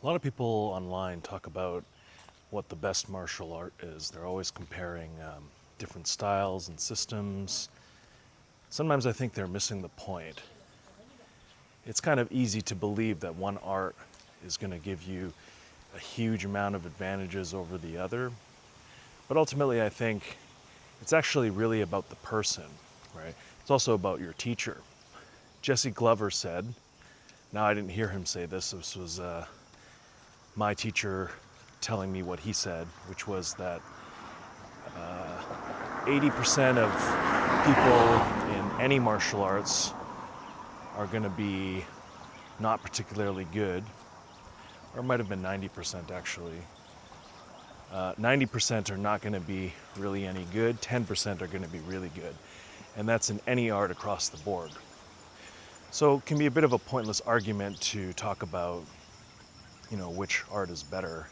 A lot of people online talk about what the best martial art is. They're always comparing different styles and systems. Sometimes I think they're missing the point. It's kind of easy to believe that one art is going to give you a huge amount of advantages over the other, but ultimately I think it's actually really about the person, right? It's also about your teacher. Jesse Glover said, now I didn't hear him say this was my teacher telling me what he said, which was that 80% of people in any martial arts are going to be not particularly good, or it might have been 90% actually. 90% are not going to be really any good, 10% are going to be really good. And that's in any art across the board. So it can be a bit of a pointless argument to talk about, which art is better.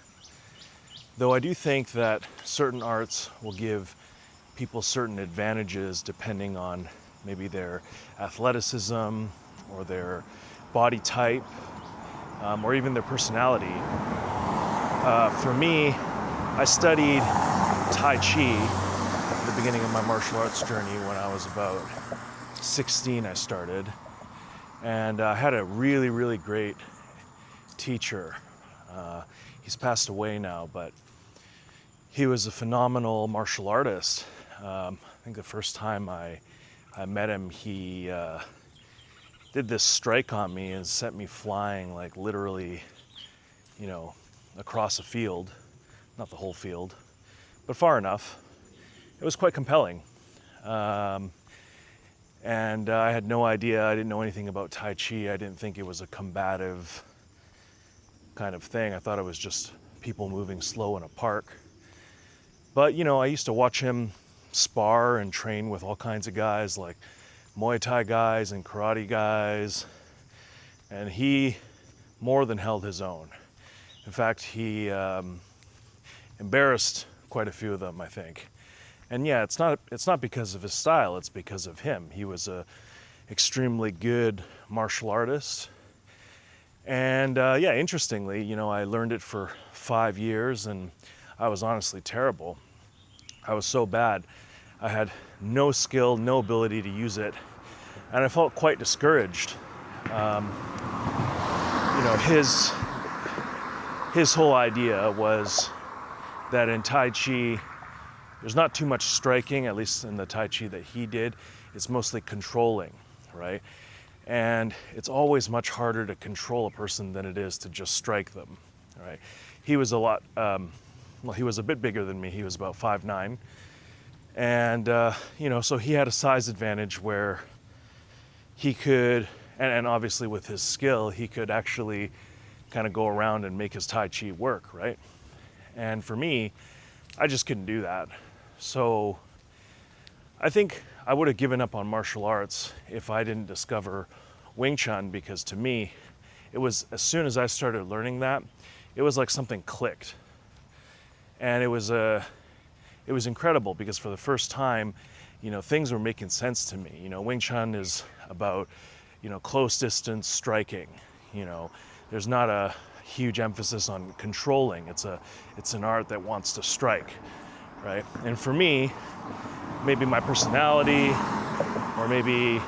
Though I do think that certain arts will give people certain advantages depending on maybe their athleticism or their body type or even their personality. For me, I studied Tai Chi at the beginning of my martial arts journey when I was about 16. I started, and I had a really, really great teacher. He's passed away now, but he was a phenomenal martial artist. I think the first time I met him, he did this strike on me and sent me flying, like literally, across a field. Not the whole field, but far enough. It was quite compelling. And I had no idea, I didn't know anything about Tai Chi. I didn't think it was a combative kind of thing. I thought it was just people moving slow in a park. But, I used to watch him spar and train with all kinds of guys, like Muay Thai guys and karate guys. And he more than held his own. In fact, he embarrassed quite a few of them, I think. And yeah, it's not because of his style, it's because of him. He was a extremely good martial artist. And yeah, interestingly, I learned it for 5 years and I was honestly terrible. I was so bad. I had no skill, no ability to use it, and I felt quite discouraged. His whole idea was that in Tai Chi, there's not too much striking, at least in the Tai Chi that he did. It's mostly controlling, right? And it's always much harder to control a person than it is to just strike them, right? He was he was a bit bigger than me. He was about 5'9". And, so he had a size advantage where he could, and obviously with his skill, he could actually kind of go around and make his Tai Chi work, right? And for me, I just couldn't do that. So I think I would have given up on martial arts if I didn't discover Wing Chun, because to me, it was, as soon as I started learning that, it was like something clicked. And it was incredible because for the first time, things were making sense to me. Wing Chun is about, close distance striking. There's not a huge emphasis on controlling. It's an art that wants to strike, right? And for me, maybe my personality, or maybe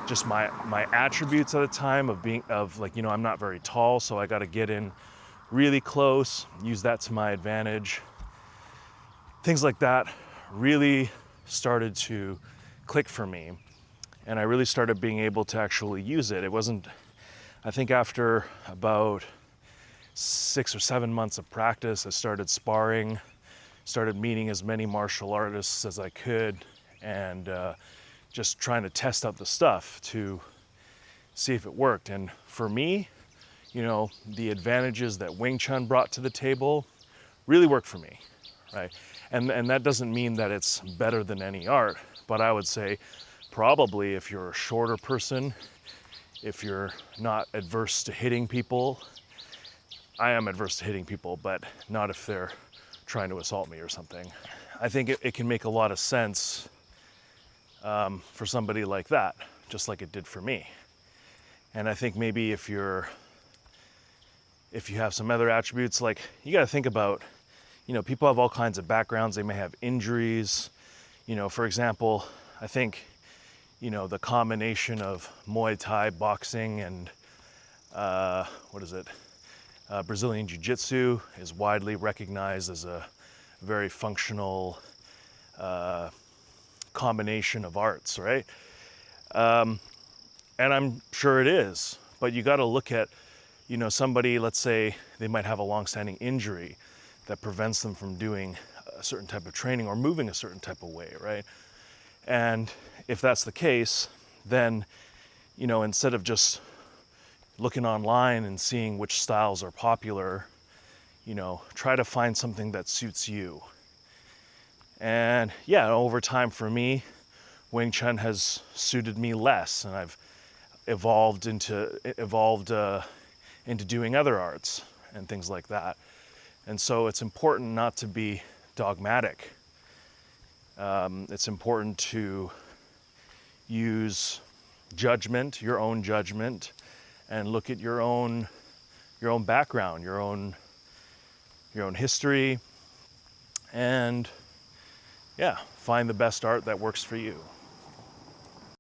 just my attributes at the time I'm not very tall, so I got to get in really close, use that to my advantage. Things like that really started to click for me, and I really started being able to actually use it. It wasn't, I think after about 6 or 7 months of practice, I started sparring, started meeting as many martial artists as I could, and just trying to test out the stuff to see if it worked. And for me, the advantages that Wing Chun brought to the table really worked for me, right? And that doesn't mean that it's better than any art, but I would say probably if you're a shorter person, if you're not adverse to hitting people. I am adverse to hitting people, but not if they're trying to assault me or something. I think it can make a lot of sense for somebody like that, just like it did for me. And I think maybe if you're if you have some other attributes, like you got to think about, people have all kinds of backgrounds. They may have injuries. For example, I think, the combination of Muay Thai, boxing, and Brazilian Jiu-Jitsu is widely recognized as a very functional combination of arts, right? And I'm sure it is, but you got to look at, somebody, let's say they might have a long-standing injury that prevents them from doing a certain type of training or moving a certain type of way, right? And if that's the case, then, instead of just looking online and seeing which styles are popular, try to find something that suits you. And yeah, over time for me, Wing Chun has suited me less, and I've evolved into doing other arts and things like that. And so it's important not to be dogmatic. It's important to use judgment, your own judgment, and look at your own background, your own history, and yeah, find the best art that works for you.